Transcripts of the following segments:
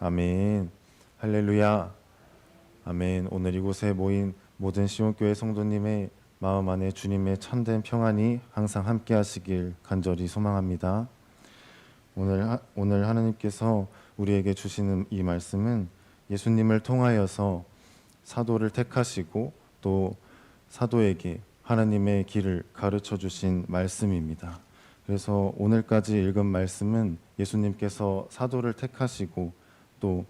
아멘. 할렐루야. 아멘. 오늘 이곳에 모인 모든 시온교회 성도님의 마음 안에 주님의 참된 평안이 항상 함께 하시길 간절히 소망합니다. 오늘 하나님께서 우리에게 주시는 이 말씀은 예수님을 통하여서 사도를 택하시고 또 사도에게 하나님의 길을 가르쳐 주신 말씀입니다. 그래서 오늘까지 읽은 말씀은 예수님께서 사도를 택하시고 또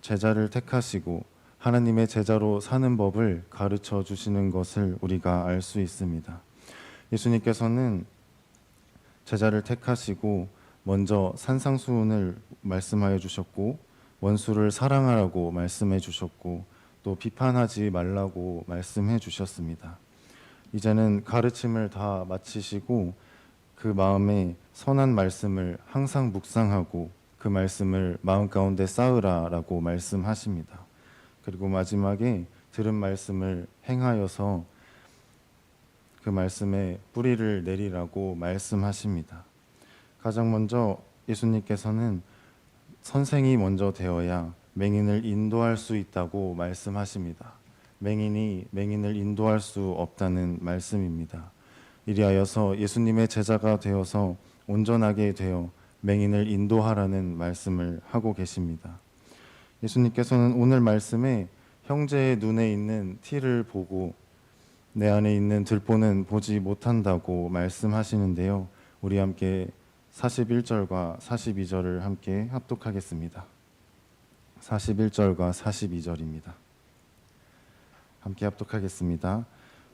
제자를 택하시고 하나님의 제자로 사는 법을 가르쳐 주시는 것을 우리가 알 수 있습니다. 예수님께서는 제자를 택하시고 먼저 산상수훈을 말씀하여 주셨고 원수를 사랑하라고 말씀해 주셨고 또 비판하지 말라고 말씀해 주셨습니다. 이제는 가르침을 다 마치시고 그 마음에 선한 말씀을 항상 묵상하고 그 말씀을 마음 가운데 쌓으라라고 말씀하십니다. 그리고 마지막에 들은 말씀을 행하여서 그 말씀에 뿌리를 내리라고 말씀하십니다. 가장 먼저 예수님께서는 선생이 먼저 되어야 맹인을 인도할 수 있다고 말씀하십니다. 맹인이 맹인을 인도할 수 없다는 말씀입니다. 이리하여서 예수님의 제자가 되어서 온전하게 되어 맹인을 인도하라는 말씀을 하고 계십니다. 예수님께서는 오늘 말씀에 형제의 눈에 있는 티를 보고 내 안에 있는 들보는 보지 못한다고 말씀하시는데요. 우리 함께 41절과 42절을 함께 합독하겠습니다. 41절과 42절입니다. 함께 합독하겠습니다.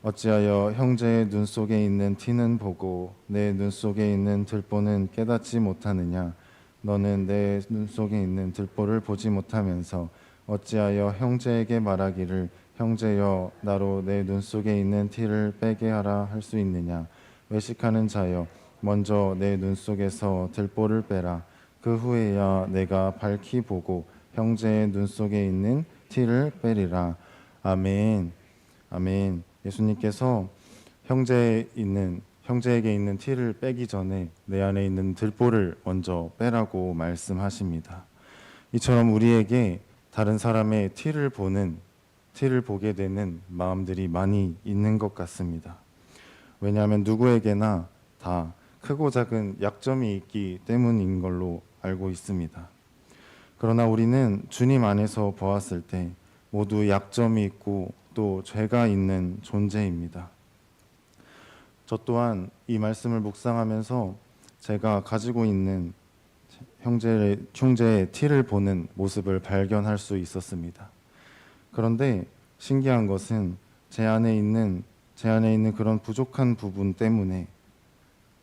어찌하여 형제의 눈 속에 있는 티는 보고 내 눈 속에 있는 들보는 깨닫지 못하느냐? 너는 내 눈 속에 있는 들보를 보지 못하면서 어찌하여 형제에게 말하기를 형제여 나로 내 눈 속에 있는 티를 빼게 하라 할 수 있느냐? 외식하는 자여 먼저 내 눈 속에서 들보를 빼라. 그 후에야 내가 밝히 보고 형제의 눈 속에 있는 티를 빼리라. 아멘. 아멘. 예수님께서 형제에게 있는 티를 빼기 전에 내 안에 있는 들보를 먼저 빼라고 말씀하십니다. 이처럼 우리에게 다른 사람의 티를 보게 되는 마음들이 많이 있는 것 같습니다. 왜냐하면 누구에게나 다 크고 작은 약점이 있기 때문인 걸로 알고 있습니다. 그러나 우리는 주님 안에서 보았을 때 모두 약점이 있고 또 죄가 있는 존재입니다. 저 또한 이 말씀을 묵상하면서 제가 가지고 있는 형제의 티를 보는 모습을 발견할 수 있었습니다. 그런데 신기한 것은 제 안에 있는 그런 부족한 부분 때문에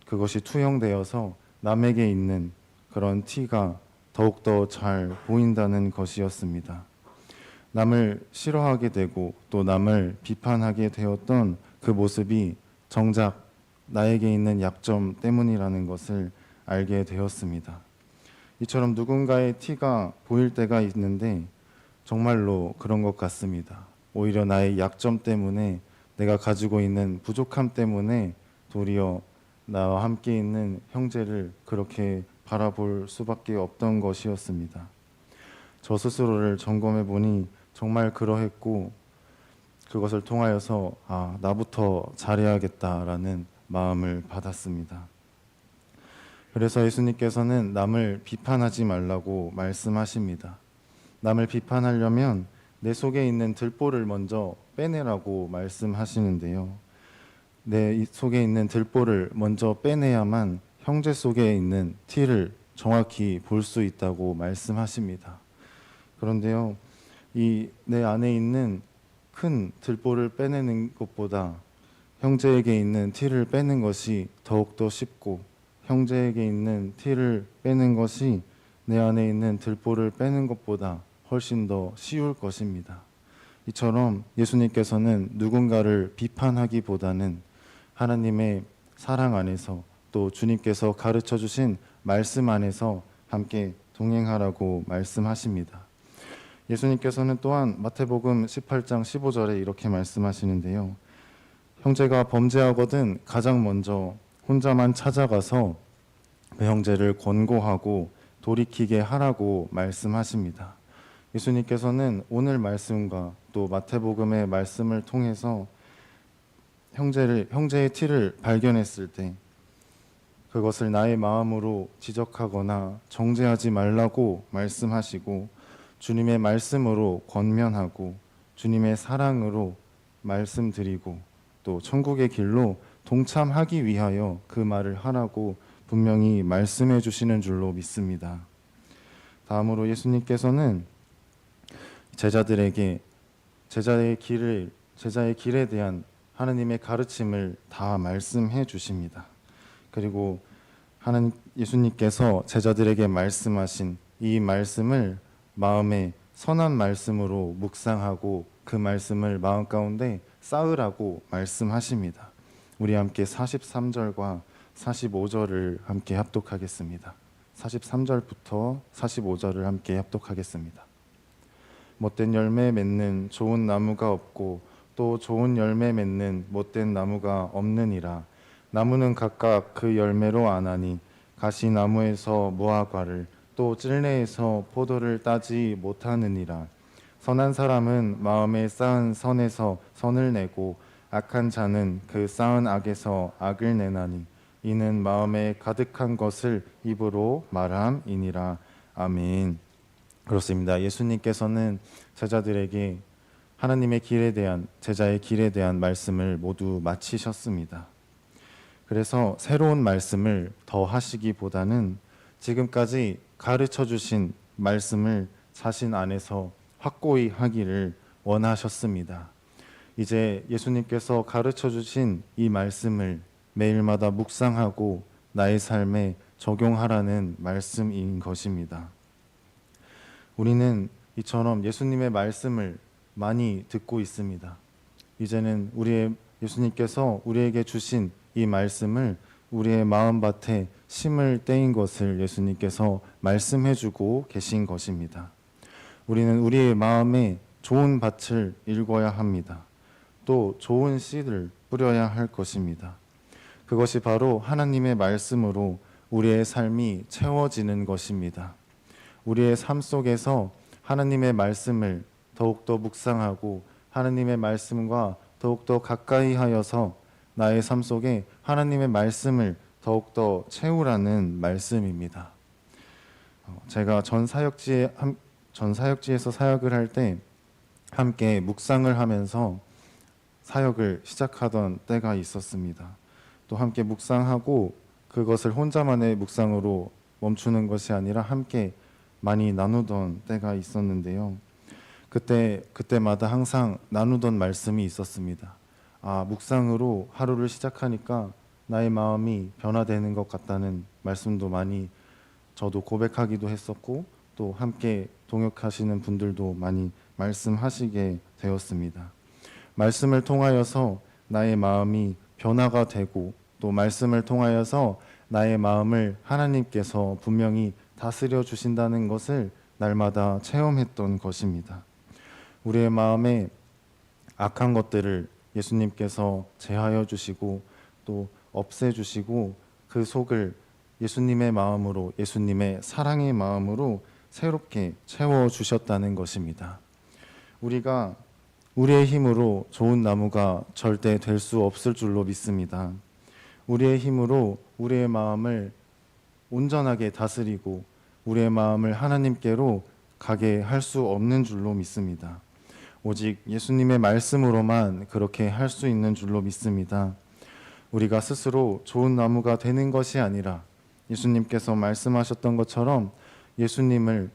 그것이 투영되어서 남에게 있는 그런 티가 더욱더 잘 보인다는 것이었습니다. 남을 싫어하게 되고 또 남을 비판하게 되었던 그 모습이 정작 나에게 있는 약점 때문이라는 것을 알게 되었습니다. 이처럼 누군가의 티가 보일 때가 있는데 정말로 그런 것 같습니다. 오히려 나의 약점 때문에 내가 가지고 있는 부족함 때문에 도리어 나와 함께 있는 형제를 그렇게 바라볼 수밖에 없던 것이었습니다. 저 스스로를 점검해 보니 정말 그러했고 그것을 통하여서 나부터 잘해야겠다라는 마음을 받았습니다. 그래서 예수님께서는 남을 비판하지 말라고 말씀하십니다. 남을 비판하려면 내 속에 있는 들보를 먼저 빼내라고 말씀하시는데요. 내 속에 있는 들보를 먼저 빼내야만 형제 속에 있는 티를 정확히 볼 수 있다고 말씀하십니다. 그런데요, 이 내 안에 있는 큰 들보를 빼내는 것보다 형제에게 있는 티를 빼는 것이 더욱더 쉽고 형제에게 있는 티를 빼는 것이 내 안에 있는 들보를 빼는 것보다 훨씬 더 쉬울 것입니다. 이처럼 예수님께서는 누군가를 비판하기보다는 하나님의 사랑 안에서 또 주님께서 가르쳐 주신 말씀 안에서 함께 동행하라고 말씀하십니다. 예수님께서는 또한 마태복음 18장 15절에 이렇게 말씀하시는데요. 형제가 범죄하거든 가장 먼저 혼자만 찾아가서 그 형제를 권고하고 돌이키게 하라고 말씀하십니다. 예수님께서는 오늘 말씀과 또 마태복음의 말씀을 통해서 형제의 티를 발견했을 때 그것을 나의 마음으로 지적하거나 정죄하지 말라고 말씀하시고, 주님의 말씀으로 권면하고 주님의 사랑으로 말씀드리고 또 천국의 길로 동참하기 위하여 그 말을 하라고 분명히 말씀해 주시는 줄로 믿습니다. 다음으로 예수님께서는 제자들에게 제자의 길에 대한 하나님의 가르침을 다 말씀해 주십니다. 그리고 예수님께서 제자들에게 말씀하신 이 말씀을 마음에 선한 말씀으로 묵상하고 그 말씀을 마음 가운데 쌓으라고 말씀하십니다. 우리 함께 43절과 45절을 함께 합독하겠습니다. 43절부터 45절을 함께 합독하겠습니다. 못된 열매 맺는 좋은 나무가 없고 또 좋은 열매 맺는 못된 나무가 없느니라. 나무는 각각 그 열매로 아나니 가시나무에서 무화과를 또 찔레에서 포도를 따지 못하느니라. 선한 사람은 마음에 쌓은 선에서 선을 내고 악한 자는 그 쌓은 악에서 악을 내나니 이는 마음에 가득한 것을 입으로 말함이니라. 아멘. 그렇습니다. 예수님께서는 제자들에게 하나님의 길에 대한, 제자의 길에 대한 말씀을 모두 마치셨습니다. 그래서 새로운 말씀을 더 하시기보다는 지금까지 가르쳐 주신 말씀을 자신 안에서 확고히 하기를 원하셨습니다. 이제 예수님께서 가르쳐 주신 이 말씀을 매일마다 묵상하고 나의 삶에 적용하라는 말씀인 것입니다. 우리는 이처럼 예수님의 말씀을 많이 듣고 있습니다. 이제는 예수님께서 우리에게 주신 이 말씀을 우리의 마음밭에 심을 때인 것을 예수님께서 말씀해 주고 계신 것입니다. 우리는 우리의 마음에 좋은 밭을 일궈야 합니다. 또 좋은 씨를 뿌려야 할 것입니다. 그것이 바로 하나님의 말씀으로 우리의 삶이 채워지는 것입니다. 우리의 삶 속에서 하나님의 말씀을 더욱더 묵상하고 하나님의 말씀과 더욱더 가까이 하여서 나의 삶 속에 하나님의 말씀을 더욱더 채우라는 말씀입니다. 제가 전 사역지에서 사역을 할 때 함께 묵상을 하면서 사역을 시작하던 때가 있었습니다. 또 함께 묵상하고 그것을 혼자만의 묵상으로 멈추는 것이 아니라 함께 많이 나누던 때가 있었는데요. 그때마다 항상 나누던 말씀이 있었습니다. 묵상으로 하루를 시작하니까 나의 마음이 변화되는 것 같다는 말씀도 많이 저도 고백하기도 했었고, 또 함께 동역하시는 분들도 많이 말씀하시게 되었습니다. 말씀을 통하여서 나의 마음이 변화가 되고, 또 말씀을 통하여서 나의 마음을 하나님께서 분명히 다스려 주신다는 것을 날마다 체험했던 것입니다. 우리의 마음에 악한 것들을 예수님께서 제하여 주시고 또 없애 주시고 그 속을 예수님의 마음으로, 예수님의 사랑의 마음으로 새롭게 채워 주셨다는 것입니다. 우리가 우리의 힘으로 좋은 나무가 절대 될 수 없을 줄로 믿습니다. 우리의 힘으로 우리의 마음을 온전하게 다스리고 우리의 마음을 하나님께로 가게 할 수 없는 줄로 믿습니다. 오직 예수님의 말씀으로만 그렇게 할 수 있는 줄로 믿습니다. 우리가 스스로 좋은 나무가 되는 것이 아니라 예수님께서 말씀하셨던 것처럼 예수님을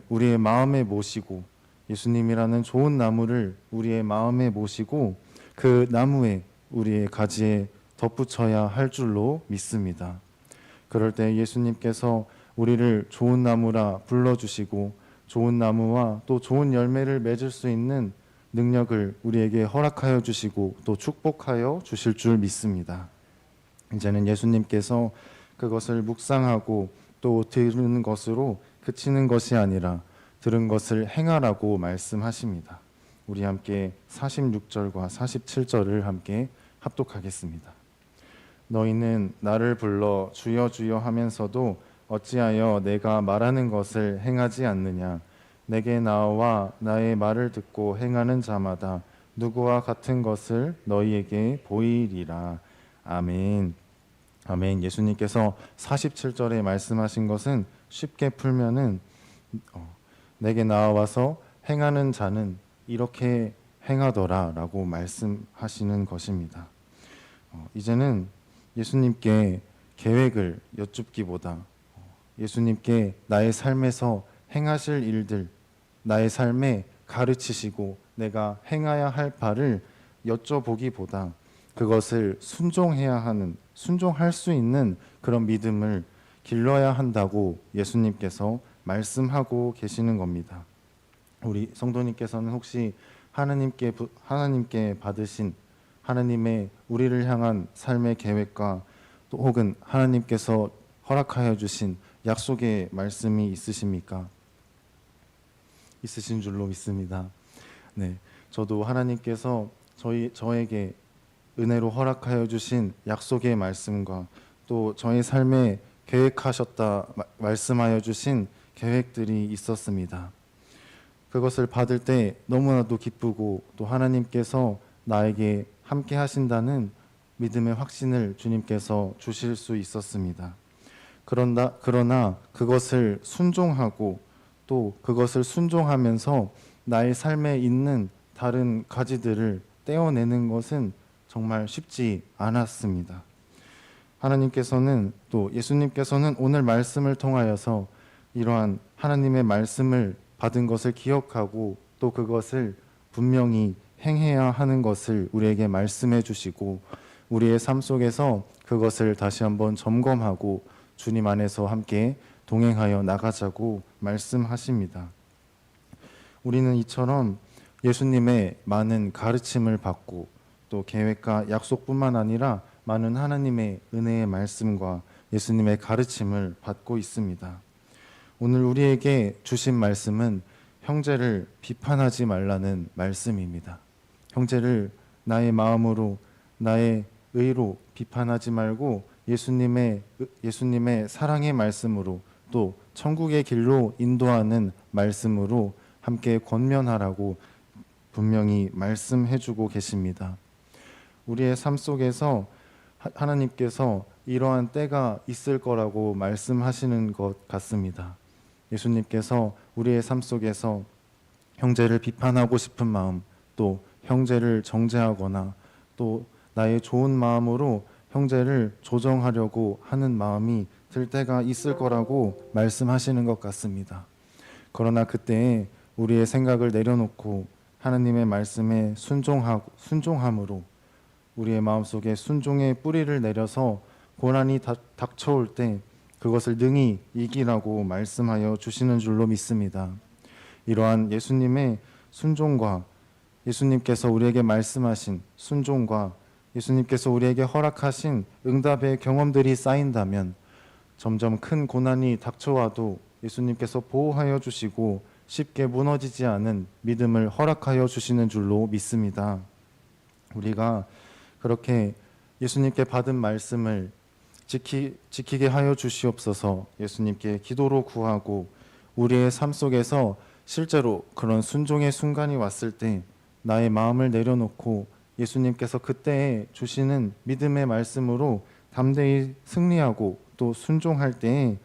우리의 마음에 모시고, 예수님이라는 좋은 나무를 우리의 마음에 모시고 그 나무에 우리의 가지에 덧붙여야 할 줄로 믿습니다. 그럴 때 예수님께서 우리를 좋은 나무라 불러주시고 좋은 나무와 또 좋은 열매를 맺을 수 있는 능력을 우리에게 허락하여 주시고 또 축복하여 주실 줄 믿습니다. 이제는 예수님께서 그것을 묵상하고 또 들은 것으로 그치는 것이 아니라 들은 것을 행하라고 말씀하십니다. 우리 함께 46절과 47절을 함께 합독하겠습니다. 너희는 나를 불러 주여 주여 하면서도 어찌하여 내가 말하는 것을 행하지 않느냐? 내게 나와 나의 말을 듣고 행하는 자마다 누구와 같은 것을 너희에게 보이리라. 아멘. 아멘. 예수님께서 47절에 말씀하신 것은 쉽게 풀면은 내게 나와서 행하는 자는 이렇게 행하더라라고 말씀하시는 것입니다. 이제는 예수님께 계획을 여쭙기보다 예수님께 나의 삶에서 행하실 일들, 나의 삶에 가르치시고 내가 행해야 할 바를 여쭤보기보다 그것을 순종할 수 있는 그런 믿음을 길러야 한다고 예수님께서 말씀하고 계시는 겁니다. 우리 성도님께서는 혹시 하나님께 받으신 하나님의 우리를 향한 삶의 계획과 또 혹은 하나님께서 허락하여 주신 약속의 말씀이 있으십니까? 있으신 줄로 믿습니다. 네, 저도 하나님께서 저에게 은혜로 허락하여 주신 약속의 말씀과 또 저의 삶에 계획하셨다 말씀하여 주신 계획들이 있었습니다. 그것을 받을 때 너무나도 기쁘고 또 하나님께서 나에게 함께 하신다는 믿음의 확신을 주님께서 주실 수 있었습니다. 그러나 그것을 순종하고 또 그것을 순종하면서 나의 삶에 있는 다른 가지들을 떼어내는 것은 정말 쉽지 않았습니다. 하나님께서는 또 예수님께서는 오늘 말씀을 통하여서 이러한 하나님의 말씀을 받은 것을 기억하고 또 그것을 분명히 행해야 하는 것을 우리에게 말씀해 주시고 우리의 삶 속에서 그것을 다시 한번 점검하고 주님 안에서 함께 동행하여 나가자고 말씀하십니다. 우리는 이처럼 예수님의 많은 가르침을 받고 또 계획과 약속뿐만 아니라 많은 하나님의 은혜의 말씀과 예수님의 가르침을 받고 있습니다. 오늘 우리에게 주신 말씀은 형제를 비판하지 말라는 말씀입니다. 형제를 나의 마음으로 나의 의로 비판하지 말고 예수님의 사랑의 말씀으로 또 천국의 길로 인도하는 말씀으로 함께 권면하라고 분명히 말씀해주고 계십니다. 우리의 삶 속에서 하나님께서 이러한 때가 있을 거라고 말씀하시는 것 같습니다. 예수님께서 우리의 삶 속에서 형제를 비판하고 싶은 마음, 또 형제를 정죄하거나 또 나의 좋은 마음으로 형제를 조정하려고 하는 마음이 들 때가 있을 거라고 말씀하시는 것 같습니다. 그러나 그때에 우리의 생각을 내려놓고 하나님의 말씀에 순종함으로 우리의 마음속에 순종의 뿌리를 내려서 고난이 닥쳐올 때 그것을 능히 이기라고 말씀하여 주시는 줄로 믿습니다. 이러한 예수님의 순종과 예수님께서 우리에게 말씀하신 순종과 예수님께서 우리에게 허락하신 응답의 경험들이 쌓인다면 점점 큰 고난이 닥쳐와도 예수님께서 보호하여 주시고 쉽게 무너지지 않은 믿음을 허락하여 주시는 줄로 믿습니다. 우리가 그렇게 예수님께 받은 말씀을 지키게 하여 주시옵소서 예수님께 기도로 구하고 우리의 삶 속에서 실제로 그런 순종의 순간이 왔을 때 나의 마음을 내려놓고 예수님께서 그때에 주시는 믿음의 말씀으로 담대히 승리하고 또 순종할 때에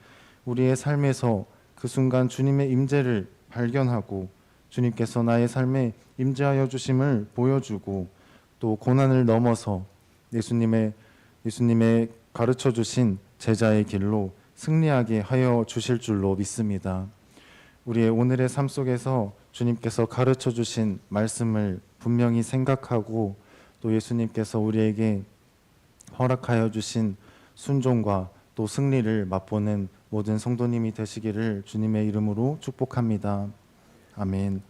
우리의 삶에서 그 순간 주님의 임재를 발견하고 주님께서 나의 삶에 임재하여 주심을 보여주고 또 고난을 넘어서 예수님의 가르쳐 주신 제자의 길로 승리하게 하여 주실 줄로 믿습니다. 우리의 오늘의 삶 속에서 주님께서 가르쳐 주신 말씀을 분명히 생각하고 또 예수님께서 우리에게 허락하여 주신 순종과 또 승리를 맛보는 모든 성도님이 되시기를 주님의 이름으로 축복합니다. 아멘.